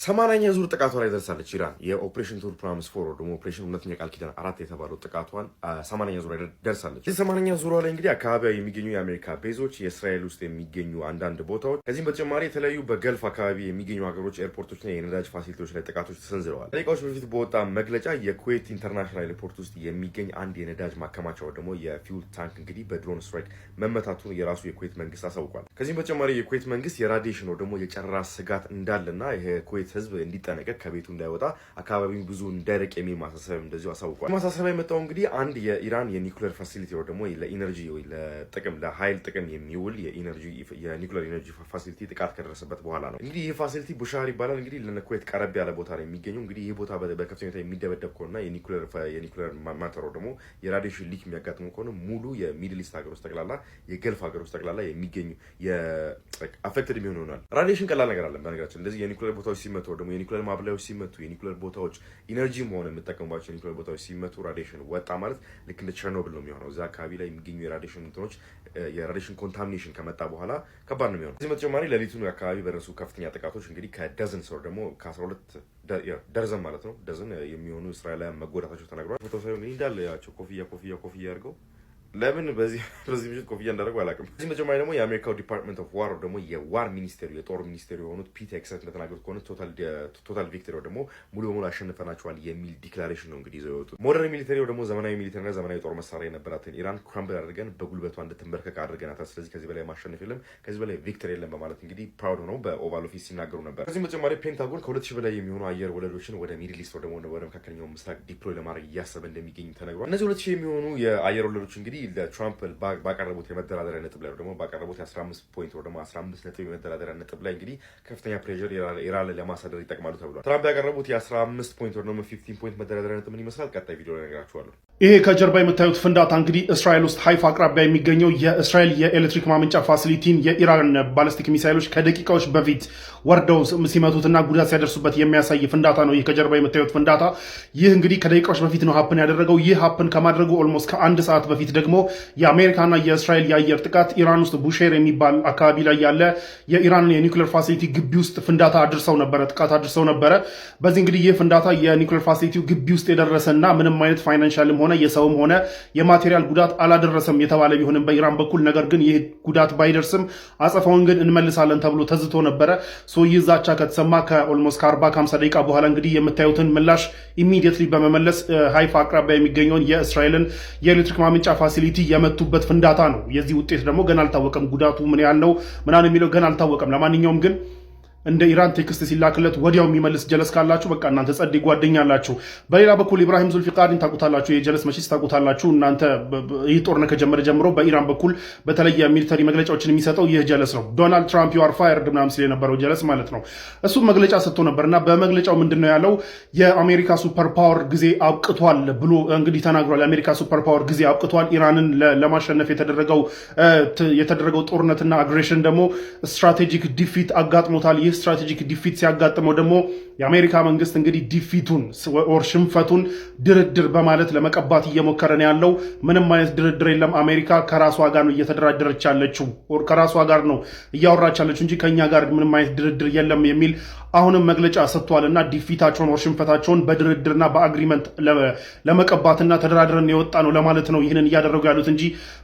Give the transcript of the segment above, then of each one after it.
ሰማንያኛ ዙር ጥቃቷ ላይ ደርሳለች ኢራን የኦፕሬሽን ቱር ፕሮሚስ ፎር ደግሞ ኦፕሬሽን እውነተኛ ቃል ኪዳን 4 የተባለው ጥቃቷን 80ኛ ዙር ላይ ደርሳለች። እዚህ 80ኛ ዙር ላይ እንግዲህ አካባቢው የሚገኙ የአሜሪካ ቤዞች፣ የእስራኤል ውስጥ የሚገኙ አንዳንድ ቦታዎች፣ ከዚህም በተጨማሪ የተለያዩ በገልፍ አካባቢ የሚገኙ ሀገሮች ኤርፖርቶችና የነዳጅ ፋሲሊቲዎች ላይ ጥቃቶች ተሰንዝረዋል። ደቂቃዎች በፊት በወጣ መግለጫ የኩዌት ኢንተርናሽናል ኤርፖርት ውስጥ የሚገኝ አንድ የነዳጅ ማከማቻው ደግሞ የፊውል ታንክ እንግዲህ በድሮን ስትራይክ መመታቱን የራሱ የኩዌት መንግስት አሳውቋል። ከዚህም በተጨማሪ የኩዌት መንግስት የራዲዬሽን ደግሞ የጨረራ ስጋት እንዳለና የኩዌት ህዝብ እንዲጠነቀቅ ከቤቱ እንዳይወጣ አካባቢው ብዙ እንዳይረቅ የሚል ማሳሰቢያ እንደዚሁ አሳውቋል። ማሳሰቢያ የመጣው እንግዲህ አንድ የኢራን የኒውክሌር ፋሲሊቲ ወይ ደግሞ ለኢነርጂ ወይ ለጥቅም ለኃይል ጥቅም የሚውል የኒውክሌር ኢነርጂ ፋሲሊቲ ጥቃት ከደረሰበት በኋላ ነው። እንግዲህ ይህ ፋሲሊቲ ቡሻር ይባላል። እንግዲህ ለኩዌት ቀረብ ያለ ቦታ ላይ የሚገኘው እንግዲህ ይህ ቦታ በከፍተኛ ሁኔታ የሚደበደብ ከሆነና የኒውክሌር ማተሮ ደግሞ የራዲዬሽን ሊክ የሚያጋጥመው ከሆነ ሙሉ የሚድል ኢስት ሀገሮች ጠቅላላ የገልፍ ሀገሮች ጠቅላላ የሚገኙ አፌክትድ የሚሆኑ ይሆናል። ራዲዬሽን ቀላል ነገር አለ። በነገራችን እንደዚህ የኒውክሌር ቦታዎች ሲመቱ ደግሞ የኒውክሌር ማብላዮች ሲመቱ የኒውክሌር ቦታዎች ኢነርጂ መሆን የምጠቀምባቸው የኒውክሌር ቦታዎች ሲመቱ ራዲዬሽን ወጣ ማለት ልክ እንደ ቸርኖብል ነው የሚሆነው። እዛ አካባቢ ላይ የሚገኙ የራዲዬሽን እንትኖች የራዲዬሽን ኮንታሚኔሽን ከመጣ በኋላ ከባድ ነው የሚሆነው። ከዚህ በተጨማሪ ሌሊቱን አካባቢ በደረሱ ከፍተኛ ጥቃቶች እንግዲህ ከደዝን ሰው ደግሞ ከ12 ደርዘን ማለት ነው ደዝን የሚሆኑ እስራኤላውያን መጎዳታቸው ተነግሯል። ፎቶ ሳይሆን እንዳለ ያቸው ኮፍያ አድርገው ለምን በዚህ ምሽት ኮፍያ እንዳደረገው አላውቅም። ከዚህ በተጨማሪ ደግሞ የአሜሪካው ዲፓርትመንት ኦፍ ዋር ደግሞ የዋር ሚኒስቴሩ የጦር ሚኒስቴሩ የሆኑት ፒት ሄግሴት እንደተናገሩት ከሆነ ቶታል ቪክቶሪ ደግሞ ሙሉ በሙሉ አሸንፈናቸዋል የሚል ዲክላሬሽን ነው እንግዲህ ይዘው የወጡት። ሞደርን ሚሊተሪ ደግሞ ዘመናዊ ሚሊተሪና ዘመናዊ ጦር መሳሪያ የነበራትን ኢራን ክራምብል አድርገን በጉልበቷ እንድትንበርከክ አድርገናታል። ስለዚህ ከዚህ በላይ ማሸነፍ የለም፣ ከዚህ በላይ ቪክቶሪ የለም በማለት እንግዲህ ፕራውድ ሆነው በኦቫል ኦፊስ ሲናገሩ ነበር። ከዚህም በተጨማሪ ፔንታጎን ከ2000 በላይ የሚሆኑ አየር ወለዶችን ወደ ሚድል ኢስት ደግሞ ወደ መካከለኛው ምስራቅ ዲፕሎይ ለማድረግ እያሰበ እንደሚገኝ ተነግሯል። እነዚህ 2000 የሚሆኑ የአየር ወለዶች እንግዲህ ለትራምፕ ባቀረቡት የመደራደሪያ ነጥብ ላይ ደግሞ ባቀረቡት የ15 ፖይንት ወይ ደግሞ 15 ነጥብ የመደራደሪያ ነጥብ ላይ እንግዲህ ከፍተኛ ፕሬሸር ኢራን ላይ ለማሳደር ይጠቅማሉ ተብሏል። ትራምፕ ያቀረቡት የ15 ፖይንት ወይ ደግሞ 15 ፖይንት መደራደሪያ ነጥብ ምን ይመስላል? ቀጣይ ቪዲዮ ላይ እነግራችኋለሁ። ይሄ ከጀርባ የምታዩት ፍንዳታ እንግዲህ እስራኤል ውስጥ ሃይፋ አቅራቢያ የሚገኘው የእስራኤል የኤሌክትሪክ ማመንጫ ፋሲሊቲን የኢራን ባሊስቲክ ሚሳይሎች ከደቂቃዎች በፊት ወርደው ሲመቱትና ጉዳት ሲያደርሱበት የሚያሳይ ፍንዳታ ነው። ይህ ከጀርባ የምታዩት ፍንዳታ ይህ እንግዲህ ከደቂቃዎች በፊት ነው ሀፕን ያደረገው። ይህ ሀፕን ከማድረጉ ኦልሞስት ከአንድ ሰዓት በፊት ደግሞ የአሜሪካና የእስራኤል የአየር ጥቃት ኢራን ውስጥ ቡሼር የሚባል አካባቢ ላይ ያለ የኢራንን የኒውክሌር ፋሲሊቲ ግቢ ውስጥ ፍንዳታ ጥቃት አድርሰው ነበረ። በዚህ እንግዲህ ይህ ፍንዳታ የኒውክሌር ፋሲሊቲው ግቢ ውስጥ የደረሰና ምንም አይነት ፋይናንሻልም ሆነ የሰውም ሆነ የማቴሪያል ጉዳት አላደረሰም የተባለ ቢሆንም በኢራን በኩል ነገር ግን ይህ ጉዳት ባይደርስም አጸፋውን ግን እንመልሳለን ተብሎ ተዝቶ ነበረ። ይህ ዛቻ ከተሰማ ከኦልሞስት ከ40-50 ደቂቃ በኋላ እንግዲህ የምታዩትን ምላሽ ኢሚዲየትሊ በመመለስ ሃይፋ አቅራቢያ የሚገኘውን የእስራኤልን የኤሌክትሪክ ማመንጫ ፋሲሊቲ የመቱበት ፍንዳታ ነው። የዚህ ውጤት ደግሞ ገና አልታወቀም። ጉዳቱ ምን ያህል ነው ምናምን የሚለው ገና አልታወቀም። ለማንኛውም ግን እንደ ኢራን ቴክስት ሲላክለት ወዲያው የሚመልስ ጀለስ ካላችሁ በቃ እናንተ ጸዴ ጓደኛ አላችሁ። በሌላ በኩል ኢብራሂም ዙልፊቃሪን ታውቁታላችሁ። የጀለስ መቼስ ታውቁታላችሁ እናንተ። ይህ ጦርነት ከጀመረ ጀምሮ በኢራን በኩል በተለየ ሚሊተሪ መግለጫዎችን የሚሰጠው ይህ ጀለስ ነው። ዶናልድ ትራምፕ ዩ አር ፋየርድ ምናምን ሲል የነበረው ጀለስ ማለት ነው። እሱ መግለጫ ሰጥቶ ነበርና በመግለጫው ምንድነው ያለው? የአሜሪካ ሱፐር ፓወር ጊዜ አብቅቷል ብሎ እንግዲህ ተናግሯል። የአሜሪካ ሱፐር ፓወር ጊዜ አብቅቷል። ኢራንን ለማሸነፍ የተደረገው ጦርነትና አግሬሽን ደግሞ ስትራቴጂክ ዲፊት አጋጥሞታል። ስትራቴጂክ ዲፊት ሲያጋጥመው ደግሞ የአሜሪካ መንግስት እንግዲህ ዲፊቱን ወር ሽንፈቱን ድርድር በማለት ለመቀባት እየሞከረ ነው ያለው። ምንም አይነት ድርድር የለም። አሜሪካ ከራሷ ጋር ነው እየተደራደረች ያለችው፣ ከራሷ ጋር ነው እያወራች ያለችው እንጂ ከኛ ጋር ምንም አይነት ድርድር የለም የሚል አሁንም መግለጫ ሰጥቷልና ዲፊታቸውን ወር ሽንፈታቸውን በድርድርና በአግሪመንት ለመቀባትና ተደራድረን የወጣ ነው ለማለት ነው ይህንን እያደረጉ ያሉት እንጂ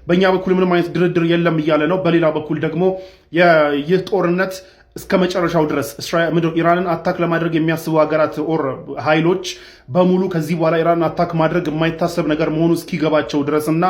በእኛ በኩል ምንም አይነት ድርድር የለም እያለ ነው። በሌላ በኩል ደግሞ ይህ ጦርነት እስከ መጨረሻው ድረስ ኢራንን አታክ ለማድረግ የሚያስቡ ሀገራት ኦር ኃይሎች በሙሉ ከዚህ በኋላ ኢራንን አታክ ማድረግ የማይታሰብ ነገር መሆኑ እስኪገባቸው ድረስ እና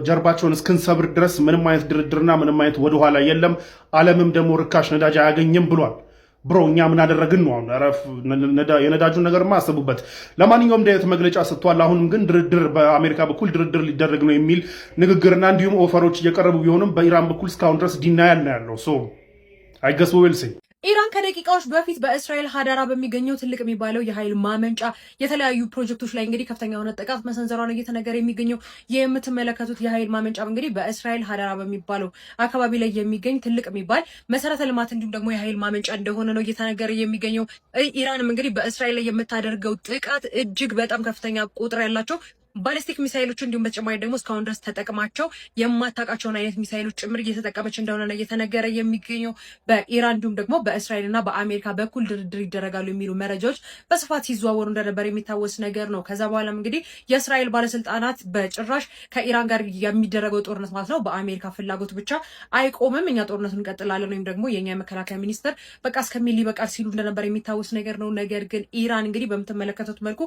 ጀርባቸውን እስክንሰብር ድረስ ምንም አይነት ድርድርና ምንም አይነት ወደኋላ የለም። ዓለምም ደግሞ ርካሽ ነዳጅ አያገኝም ብሏል። ብሮ እኛ ምን አደረግን ነው? የነዳጁን ነገርማ አስቡበት። ለማንኛውም አይነት መግለጫ ሰጥቷል። አሁንም ግን ድርድር በአሜሪካ በኩል ድርድር ሊደረግ ነው የሚል ንግግርና እንዲሁም ኦፈሮች እየቀረቡ ቢሆንም በኢራን በኩል እስካሁን ድረስ ዲናያል ነው ያለው። አይገስ ዌልሲ ኢራን ከደቂቃዎች በፊት በእስራኤል ሀዳራ በሚገኘው ትልቅ የሚባለው የኃይል ማመንጫ የተለያዩ ፕሮጀክቶች ላይ እንግዲህ ከፍተኛ የሆነ ጥቃት መሰንዘሯ ነው እየተነገረ የሚገኘው። የምትመለከቱት የኃይል ማመንጫ እንግዲህ በእስራኤል ሀዳራ በሚባለው አካባቢ ላይ የሚገኝ ትልቅ የሚባል መሰረተ ልማት እንዲሁም ደግሞ የኃይል ማመንጫ እንደሆነ ነው እየተነገረ የሚገኘው። ኢራንም እንግዲህ በእስራኤል ላይ የምታደርገው ጥቃት እጅግ በጣም ከፍተኛ ቁጥር ያላቸው ባሊስቲክ ሚሳይሎች እንዲሁም በተጨማሪ ደግሞ እስካሁን ድረስ ተጠቅማቸው የማታውቃቸውን አይነት ሚሳይሎች ጭምር እየተጠቀመች እንደሆነ ነው እየተነገረ የሚገኘው። በኢራን እንዲሁም ደግሞ በእስራኤልና በአሜሪካ በኩል ድርድር ይደረጋሉ የሚሉ መረጃዎች በስፋት ሲዘዋወሩ እንደነበር የሚታወስ ነገር ነው። ከዛ በኋላም እንግዲህ የእስራኤል ባለስልጣናት በጭራሽ ከኢራን ጋር የሚደረገው ጦርነት ማለት ነው በአሜሪካ ፍላጎት ብቻ አይቆምም፣ እኛ ጦርነቱን እንቀጥላለን ወይም ደግሞ የኛ የመከላከያ ሚኒስትር በቃ እስከሚል ይበቃል ሲሉ እንደነበር የሚታወስ ነገር ነው። ነገር ግን ኢራን እንግዲህ በምትመለከቱት መልኩ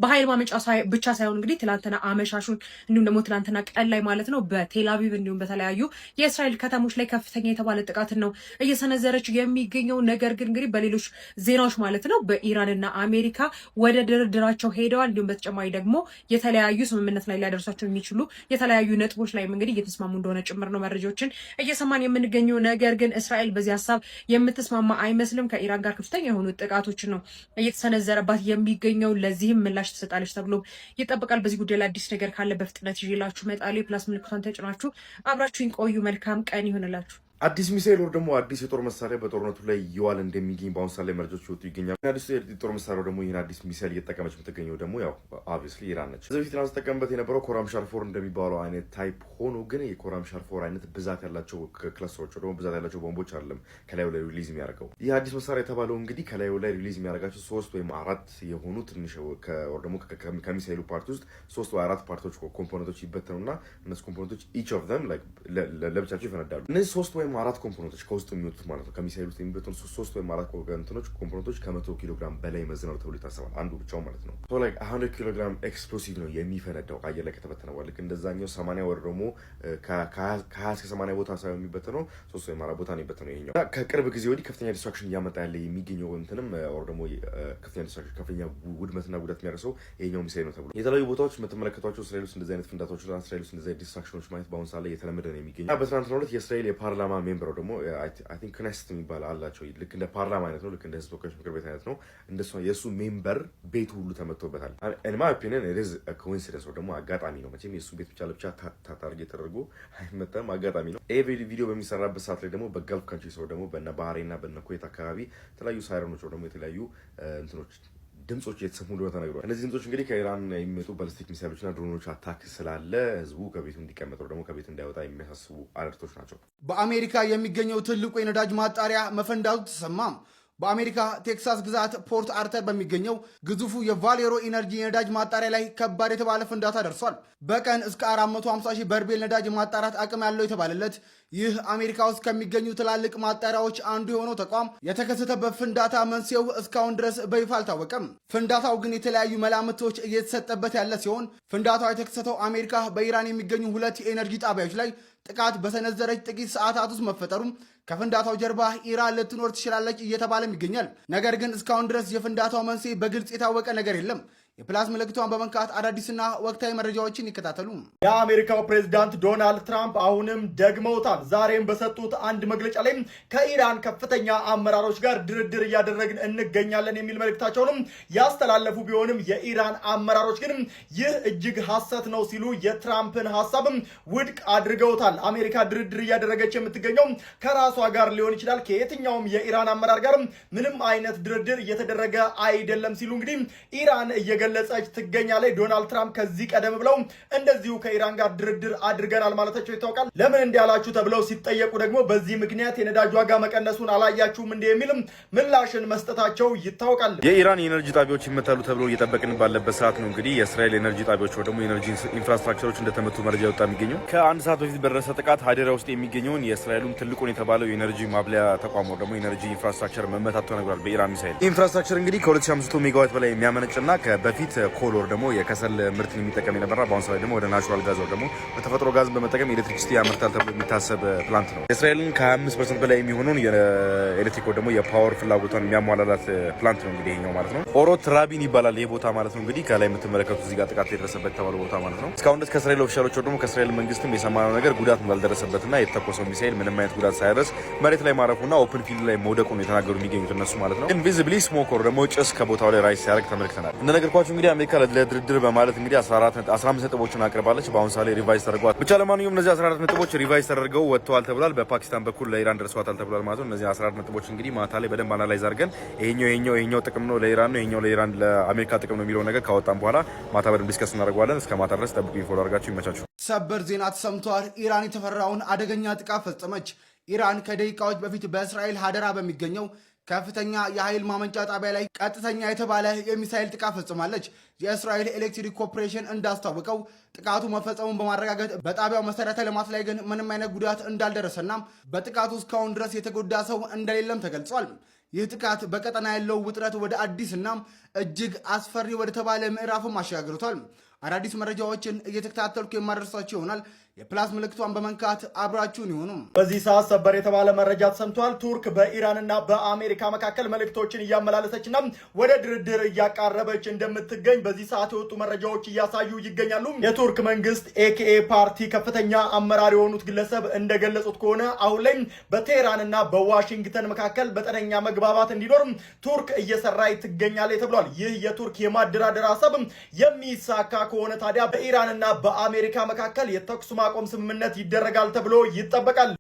በኃይል ማመንጫ ብቻ ሳይሆን እንግዲህ ትላንትና አመሻሹን እንዲሁም ደግሞ ትላንትና ቀን ላይ ማለት ነው በቴልአቪቭ እንዲሁም በተለያዩ የእስራኤል ከተሞች ላይ ከፍተኛ የተባለ ጥቃትን ነው እየሰነዘረች የሚገኘው። ነገር ግን እንግዲህ በሌሎች ዜናዎች ማለት ነው በኢራንና አሜሪካ ወደ ድርድራቸው ሄደዋል። እንዲሁም በተጨማሪ ደግሞ የተለያዩ ስምምነት ላይ ሊያደርሳቸው የሚችሉ የተለያዩ ነጥቦች ላይ እንግዲህ እየተስማሙ እንደሆነ ጭምር ነው መረጃዎችን እየሰማን የምንገኘው። ነገር ግን እስራኤል በዚህ ሀሳብ የምትስማማ አይመስልም። ከኢራን ጋር ከፍተኛ የሆኑ ጥቃቶችን ነው እየተሰነዘረባት የሚገኘው። ለዚህም ምላሽ ትሰጣለች ተብሎ ይጠበቃል። በዚህ ጉዳይ ላይ አዲስ ነገር ካለ በፍጥነት ይዤላችሁ እመጣለሁ። ፕላስ ምልክቷን ተጭናችሁ አብራችሁኝ ቆዩ። መልካም ቀን ይሆንላችሁ። አዲስ ሚሳኤል ወር ደግሞ አዲስ የጦር መሳሪያ በጦርነቱ ላይ እየዋለ እንደሚገኝ በአሁኑ ሰዓት ላይ መረጃዎች ይወጡ ይገኛል። አዲስ የጦር መሳሪያው ደግሞ ይህን አዲስ ሚሳኤል እየተጠቀመች የምትገኘው ደግሞ ያው ኦብቪየስሊ ኢራን ነች። ከዚህ በፊት ስትጠቀምበት የነበረው ኮራም ሻርፎር እንደሚባለው አይነት ታይፕ ሆኖ ግን የኮራም ሻርፎር አይነት ብዛት ያላቸው ክለስተሮች ደግሞ ብዛት ያላቸው ቦምቦች አይደለም ከላዩ ላይ ሪሊዝ የሚያደርገው። ይህ አዲስ መሳሪያ የተባለው እንግዲህ ከላዩ ላይ ሪሊዝ የሚያደርጋቸው 3 ወይም 4 የሆኑ ትንሽ ደግሞ ከሚሳኤሉ ፓርት ውስጥ 3 ወይ 4 ፓርቶች ኮምፖነንቶች ይበተኑና እነሱ ኮምፖነንቶች ኢች ኦፍ ዘም ለብቻቸው ይፈነዳሉ። እነዚህ 3 ወይም 4 ኮምፖነንቶች ከውስጥ የሚወጡት ማለት ነው ከሚሳኤል ውስጥ የሚበተኑ 3 ወይም 4 ኮምፖነንቶች ከ100 ኪሎ ግራም በላይ መዝነው ተብሎ ይታሰባል። አንዱ ብቻው ማለት ነው። ሶ ላይክ 100 ኪሎ ግራም ኤክስፕሎሲቭ ነው የሚፈነዳው አየር ላይ ከተበተነ በኋላ። ልክ እንደዛኛው 80 ወር ደግሞ ከ20 እስከ 80 ቦታ ሳይሆን የሚበተነው 3 ወይም 4 ቦታ ነው የሚበተነው ይሄኛው። ከቅርብ ጊዜ ወዲህ ከፍተኛ ዲስትራክሽን እያመጣ ያለ የሚገኘው እንትንም ኦር ደግሞ ከፍተኛ ዲስትራክሽን ከፍተኛ ውድመትና ጉዳት የሚያደርሰው ይሄኛው ሚሳኤል ነው ተብሎ የተለያዩ ቦታዎች የምትመለከቷቸው እስራኤል ውስጥ እንደዚህ አይነት ፍንዳታዎች እና እስራኤል ውስጥ እንደዚህ አይነት ዲስትራክሽኖች ማየት በአሁኑ ሰዓት ላይ የተለመደ ነው የሚገኘው። በትናንትናው ዕለት የእስራኤል የፓርላማ ሜምበር ደግሞ አይ ቲንክ ክኔስት የሚባል አላቸው። ልክ እንደ ፓርላማ አይነት ነው። ልክ እንደ ህዝብ ተወካዮች ምክር ቤት አይነት ነው። እንደሱ የእሱ ሜምበር ቤቱ ሁሉ ተመቶበታል። ኢን ማይ ኦፒኒየን ኢት ኢዝ አ ኮኢንሲደንስ ደግሞ አጋጣሚ ነው። መቼም የእሱ ቤት ብቻ ለብቻ ታርጌት ተደርጎ አይመጣም፣ አጋጣሚ ነው። ይሄ ቪዲዮ በሚሰራበት ሰዓት ላይ ደግሞ በጋልፍ ካንትሪ ሰው ደግሞ በነ ባህሬንና በነ ኩዌት አካባቢ የተለያዩ ሳይረኖች ደግሞ የተለያዩ እንትኖች ድምጾች የተሰሙ እንደሆነ ተነግሯል። እነዚህ ድምጾች እንግዲህ ከኢራን የሚመጡ ባሊስቲክ ሚሳይሎችና ድሮኖች አታክ ስላለ ህዝቡ ከቤቱ እንዲቀመጥ ደግሞ ከቤት እንዳይወጣ የሚያሳስቡ አለርቶች ናቸው። በአሜሪካ የሚገኘው ትልቁ የነዳጅ ማጣሪያ መፈንዳቱ ተሰማ። በአሜሪካ ቴክሳስ ግዛት ፖርት አርተር በሚገኘው ግዙፉ የቫሌሮ ኢነርጂ የነዳጅ ማጣሪያ ላይ ከባድ የተባለ ፍንዳታ ደርሷል። በቀን እስከ 450 ሺህ በርሜል ነዳጅ ማጣራት አቅም ያለው የተባለለት ይህ አሜሪካ ውስጥ ከሚገኙ ትላልቅ ማጣሪያዎች አንዱ የሆነው ተቋም የተከሰተበት ፍንዳታ መንስኤው እስካሁን ድረስ በይፋ አልታወቀም። ፍንዳታው ግን የተለያዩ መላምቶች እየተሰጠበት ያለ ሲሆን ፍንዳታው የተከሰተው አሜሪካ በኢራን የሚገኙ 2 የኤነርጂ ጣቢያዎች ላይ ጥቃት በሰነዘረች ጥቂት ሰዓታት ውስጥ መፈጠሩም ከፍንዳታው ጀርባ ኢራን ልትኖር ትችላለች እየተባለም ይገኛል። ነገር ግን እስካሁን ድረስ የፍንዳታው መንስኤ በግልጽ የታወቀ ነገር የለም። የፕላስ ምልክቷን በመንካት አዳዲስና ወቅታዊ መረጃዎችን ይከታተሉ። የአሜሪካው ፕሬዝዳንት ዶናልድ ትራምፕ አሁንም ደግመውታል። ዛሬም በሰጡት አንድ መግለጫ ላይ ከኢራን ከፍተኛ አመራሮች ጋር ድርድር እያደረግን እንገኛለን የሚል መልእክታቸውንም ያስተላለፉ ቢሆንም የኢራን አመራሮች ግን ይህ እጅግ ሐሰት ነው ሲሉ የትራምፕን ሐሳብም ውድቅ አድርገውታል። አሜሪካ ድርድር እያደረገች የምትገኘው ከራሷ ጋር ሊሆን ይችላል፣ ከየትኛውም የኢራን አመራር ጋር ምንም አይነት ድርድር እየተደረገ አይደለም ሲሉ እንግዲህ ኢራን እየገለጸች ትገኛለች። ዶናልድ ትራምፕ ከዚህ ቀደም ብለው እንደዚሁ ከኢራን ጋር ድርድር አድርገናል ማለታቸው ይታወቃል። ለምን እንዲያላችሁ ተብለው ሲጠየቁ ደግሞ በዚህ ምክንያት የነዳጅ ዋጋ መቀነሱን አላያችሁም እንደ የሚልም ምላሽን መስጠታቸው ይታወቃል። የኢራን የኤነርጂ ጣቢያዎች ይመታሉ ተብሎ እየጠበቅን ባለበት ሰዓት ነው እንግዲህ የእስራኤል ኤነርጂ ጣቢያዎች ወይ ደግሞ የኤነርጂ ኢንፍራስትራክቸሮች እንደተመቱ መረጃ ወጣ የሚገኘው። ከአንድ ሰዓት በፊት በደረሰ ጥቃት ሀዴራ ውስጥ የሚገኘውን የእስራኤሉን ትልቁን የተባለው የኤነርጂ ማብለያ ተቋም ወይ ደግሞ የኤነርጂ ኢንፍራስትራክቸር መመታቱ ተነግሯል በኢራን ሚሳይል። ኢንፍራስትራክቸር እንግዲህ ከ2500 ሜጋዋት በላይ የሚያመነጭና በፊት ኮሎር ደግሞ የከሰል ምርትን የሚጠቀም የነበረ በአሁኑ ሰዓት ደግሞ ወደ ናቹራል ጋዝ ደግሞ በተፈጥሮ ጋዝን በመጠቀም ኤሌክትሪሲቲ ያመርታል ተብሎ የሚታሰብ ፕላንት ነው። የእስራኤልን ከ25% በላይ የሚሆነውን የኤሌክትሪክ ደግሞ የፓወር ፍላጎቷን የሚያሟላላት ፕላንት ነው እንግዲህ ይሄኛው ማለት ነው። ኦሮት ራቢን ይባላል ይሄ ቦታ ማለት ነው። እንግዲህ ከላይ የምትመለከቱት እዚህ ጋር ጥቃት የደረሰበት የተባለው ቦታ ማለት ነው። እስካሁን ድረስ ከእስራኤል ኦፊሻሎች ደግሞ ከእስራኤል መንግስትም የሰማነው ነገር ጉዳት እንዳልደረሰበትና የተተኮሰው ሚሳይል ምንም አይነት ጉዳት ሳይደርስ መሬት ላይ ማረፉና ኦፕን ፊልድ ላይ መውደቁ ነው የተናገሩ የሚገኙት እነሱ ማለት ነው። ኢንቪዚብሊ ስሞክ ደግሞ ጭስ ከቦታው ላይ ራይስ ሲያደርግ ተመልክተናል። እንደነገርኳችሁ እንዳልኳችሁ እንግዲህ አሜሪካ ለድርድር በማለት እንግዲህ 15 ነጥቦችን አቅርባለች። በአሁን ሳሌ ሪቫይዝ ተደርጓል። ብቻ ለማንኛውም እነዚህ 14 ነጥቦች ሪቫይዝ ተደርገው ወጥተዋል ተብሏል። በፓኪስታን በኩል ለኢራን ደርሷታል ተብሏል ማለት ነው። እነዚህ 14 ነጥቦች እንግዲህ ማታ ላይ በደንብ አናላይዝ አድርገን ይሄኛው ጥቅም ነው ለኢራን ነው፣ ይሄኛው ለኢራን ለአሜሪካ ጥቅም ነው የሚለው ነገር ካወጣን በኋላ ማታ በደንብ ዲስከስ እናደርገዋለን። እስከ ማታ ድረስ ጠብቁኝ። ፎሎ አድርጋችሁ ይመቻችሁ። ሰበር ዜና ተሰምቷል። ኢራን የተፈራውን አደገኛ ጥቃት ፈጸመች። ኢራን ከደቂቃዎች በፊት በእስራኤል ሀደራ በሚገኘው ከፍተኛ የኃይል ማመንጫ ጣቢያ ላይ ቀጥተኛ የተባለ የሚሳኤል ጥቃት ፈጽማለች። የእስራኤል ኤሌክትሪክ ኮርፖሬሽን እንዳስታወቀው ጥቃቱ መፈጸሙን በማረጋገጥ በጣቢያው መሰረተ ልማት ላይ ግን ምንም አይነት ጉዳት እንዳልደረሰና በጥቃቱ እስካሁን ድረስ የተጎዳ ሰው እንደሌለም ተገልጿል። ይህ ጥቃት በቀጠና ያለው ውጥረት ወደ አዲስና እጅግ አስፈሪ ወደ ተባለ ምዕራፍም አሸጋግሮታል። አዳዲስ መረጃዎችን እየተከታተልኩ የማደርሳችሁ ይሆናል። የፕላስ ምልክቷን በመንካት አብራችሁን ይሁኑ። በዚህ ሰዓት ሰበር የተባለ መረጃ ተሰምቷል። ቱርክ በኢራንና በአሜሪካ መካከል መልእክቶችን እያመላለሰችና ወደ ድርድር እያቃረበች እንደምትገኝ በዚህ ሰዓት የወጡ መረጃዎች እያሳዩ ይገኛሉ። የቱርክ መንግስት ኤኬኤ ፓርቲ ከፍተኛ አመራር የሆኑት ግለሰብ እንደገለጹት ከሆነ አሁን ላይ በቴህራንና በዋሽንግተን መካከል መጠነኛ መግባባት እንዲኖር ቱርክ እየሰራች ትገኛለች ተብሏል። ይህ የቱርክ የማደራደር ሀሳብ የሚሳካ ከሆነ ታዲያ በኢራንና በአሜሪካ መካከል የተኩስ ማቆም ስምምነት ይደረጋል ተብሎ ይጠበቃል።